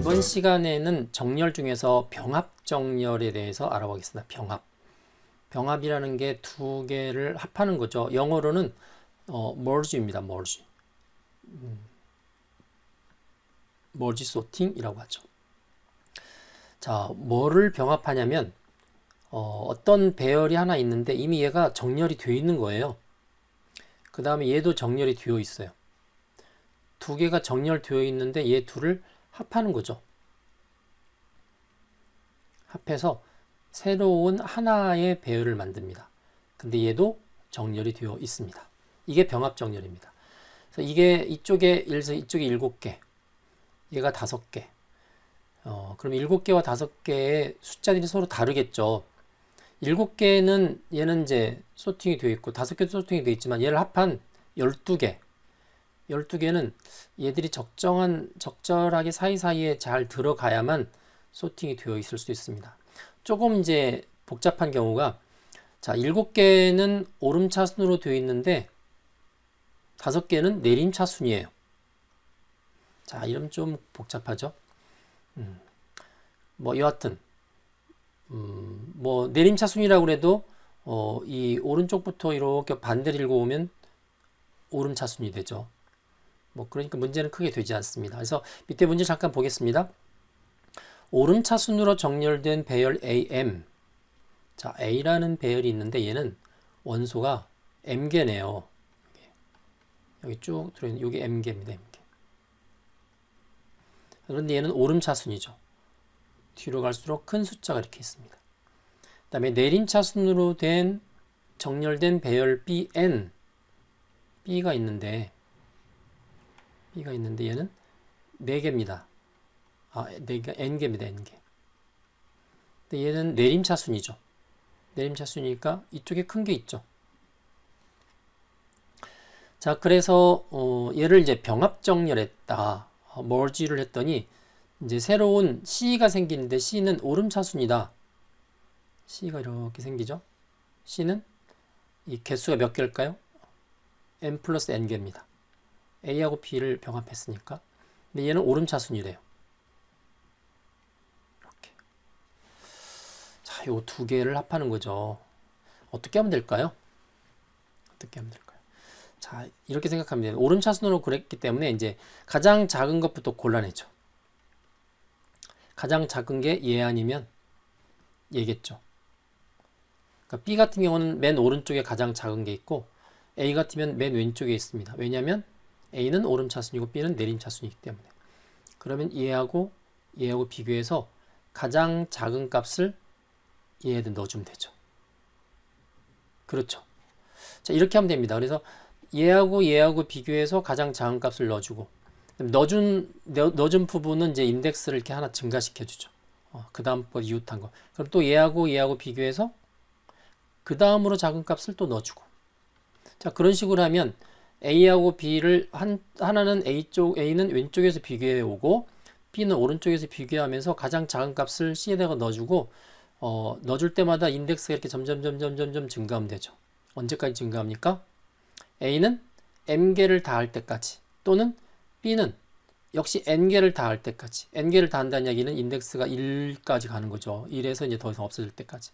이번 시간에는 정렬 중에서 병합 정렬에 대해서 알아보겠습니다. 병합이라는 게 두 개를 합하는 거죠. 영어로는 merge입니다. merge sorting이라고 하죠. 자, 뭐를 병합하냐면 어떤 배열이 하나 있는데 이미 얘가 정렬이 되어 있는 거예요. 그 다음에 얘도 정렬이 되어 있어요. 두 개가 정렬되어 있는데 얘 둘을 합하는 거죠. 합해서 새로운 하나의 배열을 만듭니다. 근데 얘도 정렬이 되어 있습니다. 이게 병합 정렬입니다. 그래서 이게 이쪽에 7개, 얘가 5개. 그럼 7개와 5개의 숫자들이 서로 다르겠죠. 7개는 얘는 이제 소팅이 되어 있고 5개도 소팅이 되어 있지만 얘를 합한 12개는 얘들이 적절하게 사이사이에 잘 들어가야만 소팅이 되어 있을 수 있습니다. 조금 이제 복잡한 경우가, 자, 7개는 오름차순으로 되어 있는데 5개는 내림차순이에요. 자, 이러면 좀 복잡하죠. 여하튼 내림차순이라고 그래도 이 오른쪽부터 이렇게 반대를 읽어오면 오름차순이 되죠. 그러니까 문제는 크게 되지 않습니다. 그래서 밑에 문제 잠깐 보겠습니다. 오름차순으로 정렬된 배열 AM. 자, A라는 배열이 있는데 얘는 원소가 M개네요. 여기 쭉 들어있는 여기 M개입니다. M개. 그런데 얘는 오름차순이죠. 뒤로 갈수록 큰 숫자가 이렇게 있습니다. 그 다음에 내림차순으로 된 정렬된 배열 BN. B가 있는데 얘는 4개입니다. N개입니다. N개. 근데 얘는 내림차순이죠. 내림차순이니까 이쪽에 큰 게 있죠. 자, 그래서 얘를 이제 병합 정렬했다. merge를 했더니 이제 새로운 C가 생기는데 C는 오름차순이다. C가 이렇게 생기죠. C는 이 개수가 몇 개일까요? n 플러스 n개입니다. A하고 B를 병합했으니까. 근데 얘는 오름차순이래요. 이렇게. 자, 요 두 개를 합하는 거죠. 어떻게 하면 될까요? 자, 이렇게 생각하면 돼요. 오름차순으로 그랬기 때문에 이제 가장 작은 것부터 골라내죠. 가장 작은 게 얘 아니면 얘겠죠. 그러니까 B 같은 경우는 맨 오른쪽에 가장 작은 게 있고 A 같으면 맨 왼쪽에 있습니다. 왜냐하면 A는 오름차순이고 B는 내림차순이기 때문에. 그러면 얘하고 비교해서 가장 작은 값을 얘한테 넣어주면 되죠. 그렇죠. 자, 이렇게 하면 됩니다. 그래서 얘하고 비교해서 가장 작은 값을 넣어주고, 넣어준 부분은 이제 인덱스를 이렇게 하나 증가시켜주죠. 그 다음 거 이웃한 거. 그럼 또 얘하고 비교해서 그 다음으로 작은 값을 또 넣어주고. 자, 그런 식으로 하면 A하고 B를 하나는 A는 왼쪽에서 비교해 오고 B는 오른쪽에서 비교하면서 가장 작은 값을 C에다가 넣어주고 넣어줄 때마다 인덱스가 이렇게 점점 증가하면 되죠. 언제까지 증가합니까? A는 M개를 다 할 때까지, 또는 B는 역시 N개를 다 할 때까지. N개를 다 한다는 이야기는 인덱스가 1까지 가는 거죠. 1에서 이제 더 이상 없어질 때까지.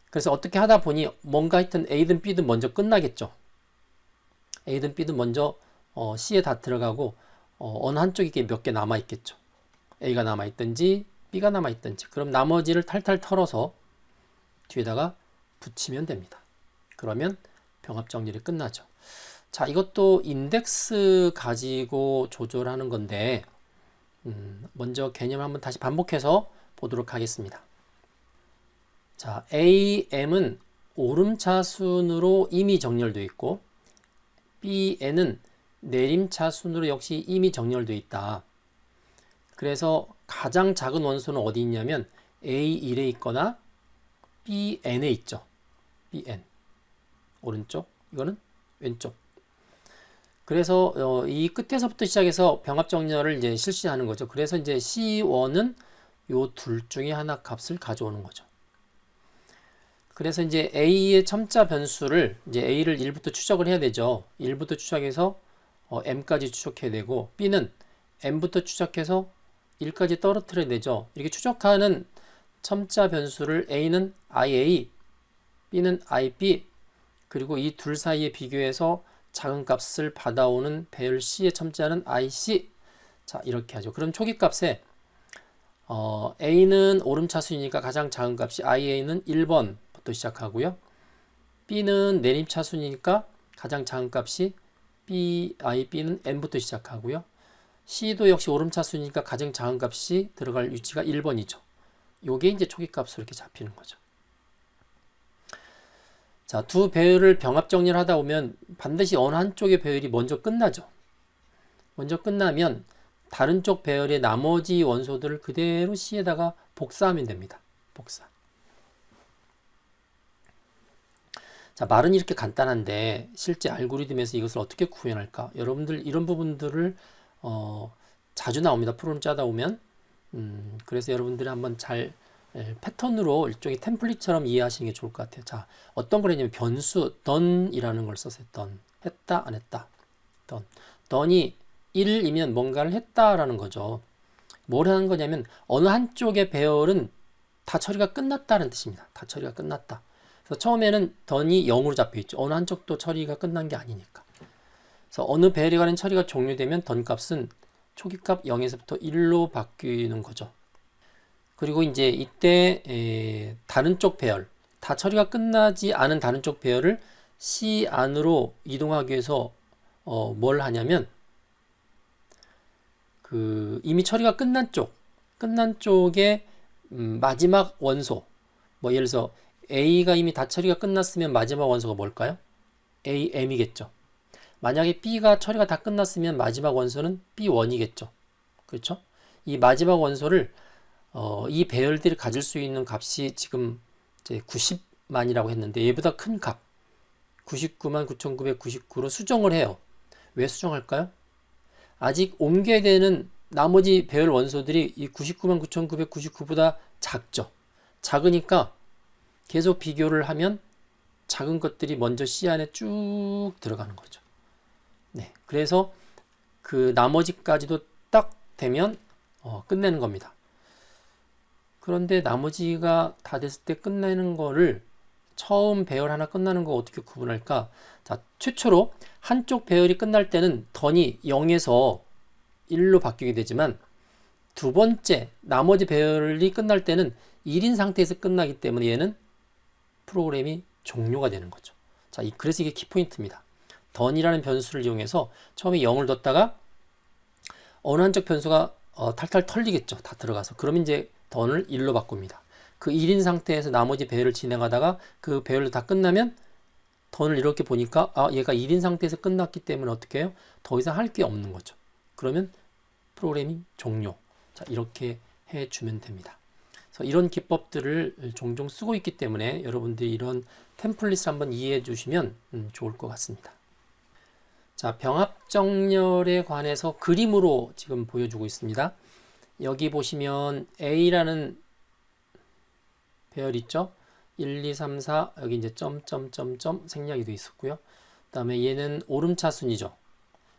그래서 어떻게 하다 보니 뭔가 하여튼 A든 B든 먼저 끝나겠죠. A든 B든 먼저 C에 다 들어가고 어느 한쪽에 몇 개 남아있겠죠. A가 남아있든지 B가 남아있든지. 그럼 나머지를 탈탈 털어서 뒤에다가 붙이면 됩니다. 그러면 병합 정렬이 끝나죠. 자, 이것도 인덱스 가지고 조절하는 건데 먼저 개념을 한번 다시 반복해서 보도록 하겠습니다. 자, AM은 오름차순으로 이미 정렬되어 있고 BN은 내림차순으로 역시 이미 정렬되어 있다. 그래서 가장 작은 원소는 어디 있냐면 A1에 있거나 BN에 있죠. BN. 오른쪽, 이거는 왼쪽. 그래서 이 끝에서부터 시작해서 병합 정렬을 이제 실시하는 거죠. 그래서 이제 C1은 요 둘 중에 하나 값을 가져오는 거죠. 그래서 이제 A의 첨자 변수를 이제 A를 1부터 추적을 해야 되죠. 1부터 추적해서 M까지 추적해야 되고, B는 M부터 추적해서 1까지 떨어뜨려야 되죠. 이렇게 추적하는 첨자 변수를 A는 IA, B는 IB, 그리고 이 둘 사이에 비교해서 작은 값을 받아오는 배열 C의 첨자는 IC. 자, 이렇게 하죠. 그럼 초기값에 A는 오름차순이니까 가장 작은 값이 IA는 1번부터 시작하고요. B는 내림차순이니까 가장 작은 값이 IB는 N부터 시작하고요. C도 역시 오름차순이니까 가장 작은 값이 들어갈 위치가 1번이죠. 요게 이제 초기값으로 이렇게 잡히는 거죠. 자, 두 배열을 병합 정리를 하다 보면 반드시 어느 한쪽의 배열이 먼저 끝나죠. 먼저 끝나면 다른 쪽 배열의 나머지 원소들을 그대로 C에다가 복사하면 됩니다. 복사. 자, 말은 이렇게 간단한데 실제 알고리즘에서 이것을 어떻게 구현할까? 여러분들 이런 부분들을 자주 나옵니다. 프로그램 짜다 보면. 그래서 여러분들이 한번 잘 패턴으로 일종의 템플릿처럼 이해하시는 게 좋을 것 같아요. 자, 어떤 걸 했냐면 변수 done이라는 걸 썼어요. done. 했다, 안 했다. done. done이 1이면 뭔가를 했다라는 거죠. 뭘 하는 거냐면 어느 한쪽의 배열은 다 처리가 끝났다는 뜻입니다. 다 처리가 끝났다. 그래서 처음에는 done이 0으로 잡혀 있죠. 어느 한쪽도 처리가 끝난 게 아니니까. 그래서 어느 배열에 관한 처리가 종료되면 done 값은 초기값 0에서부터 1로 바뀌는 거죠. 그리고 이제 이때 다른 쪽 배열, 다 처리가 끝나지 않은 다른 쪽 배열을 C 안으로 이동하기 위해서 뭘 하냐면 이미 처리가 끝난 쪽의 마지막 원소, 뭐 예를 들어서 A가 이미 다 처리가 끝났으면 마지막 원소가 뭘까요? AM이겠죠. 만약에 B가 처리가 다 끝났으면 마지막 원소는 B1이겠죠. 그렇죠? 이 마지막 원소를 이 배열들이 가질 수 있는 값이 지금 이제 90만이라고 했는데 얘보다 큰 값 99만 9,999로 수정을 해요. 왜 수정할까요? 아직 옮겨야 되는 나머지 배열 원소들이 이 99만 9,999보다 작죠. 작으니까 계속 비교를 하면 작은 것들이 먼저 C 안에 쭉 들어가는 거죠. 네, 그래서 그 나머지까지도 딱 되면 끝내는 겁니다. 그런데 나머지가 다 됐을 때 끝내는 거를 처음 배열 하나 끝나는 거 어떻게 구분할까? 자, 최초로 한쪽 배열이 끝날 때는 던이 0에서 1로 바뀌게 되지만 두 번째 나머지 배열이 끝날 때는 1인 상태에서 끝나기 때문에 얘는 프로그램이 종료가 되는 거죠. 자, 그래서 이게 키포인트입니다. 던이라는 변수를 이용해서 처음에 0을 뒀다가 어느 한쪽 변수가 탈탈 털리겠죠. 다 들어가서. 그럼 이제 던을 1로 바꿉니다. 그 1인 상태에서 나머지 배열을 진행하다가 그 배열도 다 끝나면 던을 이렇게 보니까 얘가 1인 상태에서 끝났기 때문에 어떻게 해요? 더 이상 할 게 없는 거죠. 그러면 프로그램이 종료. 자, 이렇게 해주면 됩니다. 그래서 이런 기법들을 종종 쓰고 있기 때문에 여러분들이 이런 템플릿을 한번 이해해 주시면 좋을 것 같습니다. 자, 병합정렬에 관해서 그림으로 지금 보여주고 있습니다. 여기 보시면 A라는 배열 있죠? 1, 2, 3, 4 여기 이제 점점점점 생략이 되어 있었고요. 그 다음에 얘는 오름차순이죠.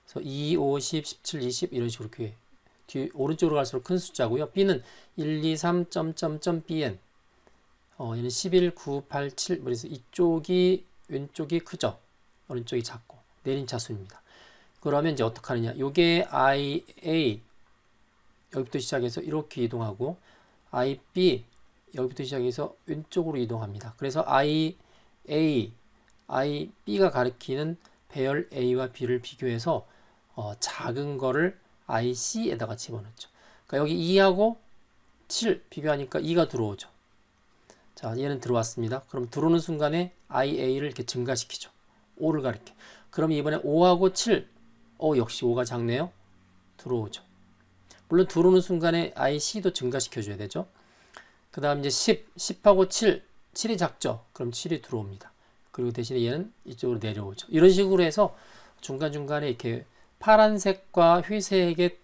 그래서 2, 5, 10, 17, 20 이런 식으로 이렇게 오른쪽으로 갈수록 큰 숫자고요. B는 1, 2, 3, 점점점 BN 얘는 11, 9, 8, 7 그래서 이쪽이 왼쪽이 크죠. 오른쪽이 작고 내림차순입니다. 그러면 이제 어떻게 하느냐? 요게 IA 여기부터 시작해서 이렇게 이동하고 IB 여기부터 시작해서 왼쪽으로 이동합니다. 그래서 IA, IB가 가리키는 배열 A와 B를 비교해서 작은 거를 IC에다가 집어넣죠. 그러니까 여기 2하고 7 비교하니까 2가 들어오죠. 자, 얘는 들어왔습니다. 그럼 들어오는 순간에 IA를 이렇게 증가시키죠. 5를 가리켜. 그럼 이번에 5하고 7, 역시 5가 작네요. 들어오죠. 물론 들어오는 순간에 IC도 증가시켜줘야 되죠. 그 다음 이제 10하고 7, 7이 작죠. 그럼 7이 들어옵니다. 그리고 대신에 얘는 이쪽으로 내려오죠. 이런 식으로 해서 중간중간에 이렇게 파란색과 회색의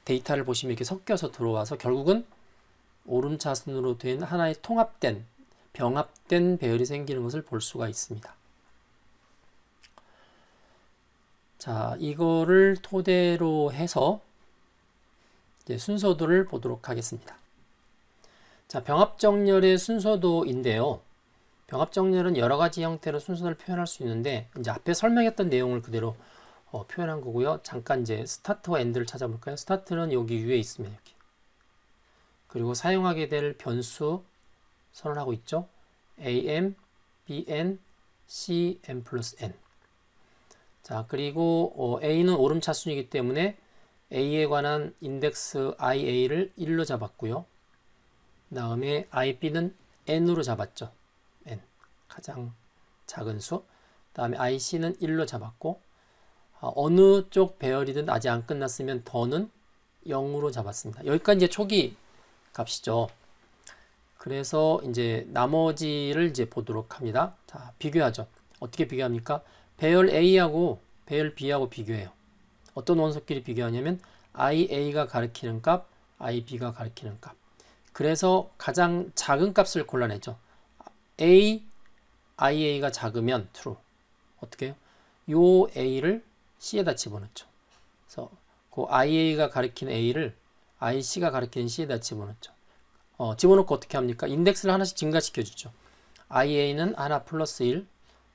데이터를 보시면 이렇게 섞여서 들어와서 결국은 오름차순으로 된 하나의 통합된, 병합된 배열이 생기는 것을 볼 수가 있습니다. 자, 이거를 토대로 해서 이제 순서도를 보도록 하겠습니다. 자, 병합정렬의 순서도인데요. 병합정렬은 여러 가지 형태로 순서를 표현할 수 있는데 이제 앞에 설명했던 내용을 그대로 표현한 거고요. 잠깐 이제 스타트와 엔드를 찾아볼까요? 스타트는 여기 위에 있으면 여기. 그리고 사용하게 될 변수 선언하고 있죠. am, bn, cn 플러스 n. 자, 그리고 a는 오름차순이기 때문에 a에 관한 인덱스 ia를 1로 잡았고요. 그 다음에 ib는 n으로 잡았죠. n, 가장 작은 수. 그 다음에 ic는 1로 잡았고, 어느 쪽 배열이든 아직 안 끝났으면 더는 0으로 잡았습니다. 여기까지 이제 초기 값이죠. 그래서 이제 나머지를 이제 보도록 합니다. 자, 비교하죠. 어떻게 비교합니까? 배열 A하고 배열 B하고 비교해요. 어떤 원소끼리 비교하냐면 IA가 가리키는 값, IB가 가리키는 값. 그래서 가장 작은 값을 골라내죠. IA가 작으면 true. 어떻게 해요? 요 A를 C에다 집어넣죠. 그래서 그 IA가 가리키는 A를 IC가 가리키는 C에다 집어넣죠. 집어넣고 어떻게 합니까? 인덱스를 하나씩 증가시켜 주죠. IA는 하나 플러스 1,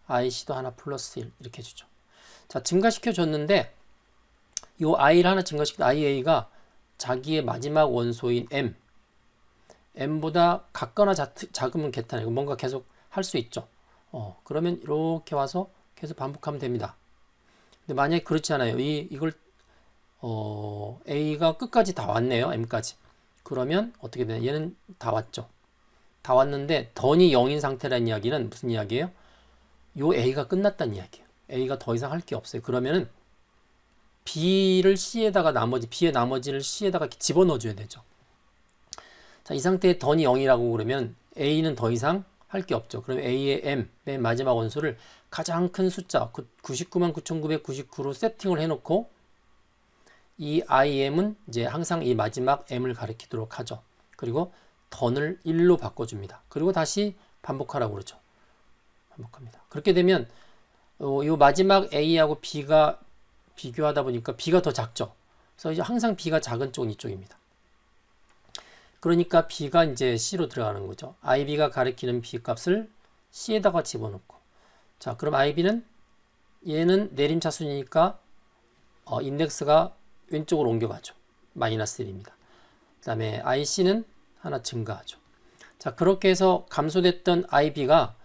IC도 하나 플러스 1 이렇게 해주죠. 자, 증가시켜 줬는데 요 I를 하나 증가시킨 IA가 자기의 마지막 원소인 M보다 같거나 작으면 괜찮아요. 뭔가 계속 할 수 있죠. 그러면 이렇게 와서 계속 반복하면 됩니다. 근데 만약에 그렇지 않아요. 이걸 A가 끝까지 다 왔네요. M까지. 그러면 어떻게 되냐? 얘는 다 왔죠. 다 왔는데 던이 0인 상태라는 이야기는 무슨 이야기예요? 요 A가 끝났다는 이야기예요. A가 더 이상 할 게 없어요. 그러면은 B를 C에다가 B의 나머지를 C에다가 이렇게 집어넣어 줘야 되죠. 자, 이 상태에 던이 0이라고 그러면 A는 더 이상 할 게 없죠. 그러면 A의 M, 맨 마지막 원소를 가장 큰 숫자 999,999로 세팅을 해놓고 이 IM은 이제 항상 이 마지막 M을 가리키도록 하죠. 그리고 던을 1로 바꿔줍니다. 그리고 다시 반복하라고 그러죠. 반복합니다. 그렇게 되면 이 마지막 A하고 B가 비교하다 보니까 B가 더 작죠. 그래서 이제 항상 B가 작은 쪽은 이쪽입니다. 그러니까 B가 이제 C로 들어가는 거죠. IB가 가리키는 B 값을 C에다가 집어넣고. 자, 그럼 IB는 얘는 내림차순이니까 인덱스가 왼쪽으로 옮겨가죠. 마이너스 1입니다. 그 다음에 IC는 하나 증가하죠. 자, 그렇게 해서 감소됐던 IB가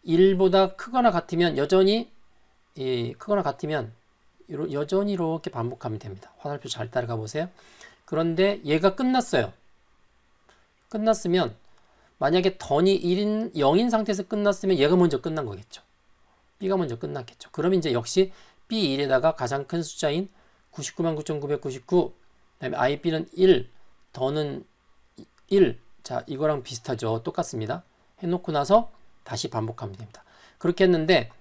1보다 크거나 같으면 여전히 여전히 이렇게 반복하면 됩니다. 화살표 잘 따라가 보세요. 그런데 얘가 끝났어요. 끝났으면 만약에 던이 0인 상태에서 끝났으면 얘가 먼저 끝난 거겠죠. B가 먼저 끝났겠죠. 그러면 이제 역시 B1에다가 가장 큰 숫자인 999,999, 그다음에 IB는 1, 더는 1. 자, 이거랑 비슷하죠. 똑같습니다. 해놓고 나서 다시 반복하면 됩니다. 그렇게 했는데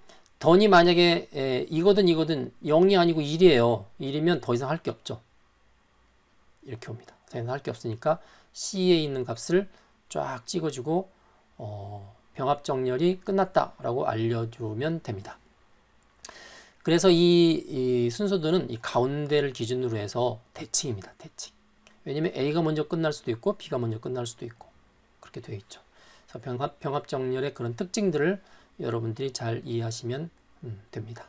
던이 만약에 이거든 0이 아니고 1이에요. 1이면 더 이상 할 게 없죠. 이렇게 옵니다. 더 이상 할 게 없으니까 C에 있는 값을 쫙 찍어주고 병합정렬이 끝났다라고 알려주면 됩니다. 그래서 이 순서도는 이 가운데를 기준으로 해서 대칭입니다. 대칭. 왜냐면 A가 먼저 끝날 수도 있고 B가 먼저 끝날 수도 있고 그렇게 되어 있죠. 그래서 병합정렬의 그런 특징들을 여러분들이 잘 이해하시면 됩니다.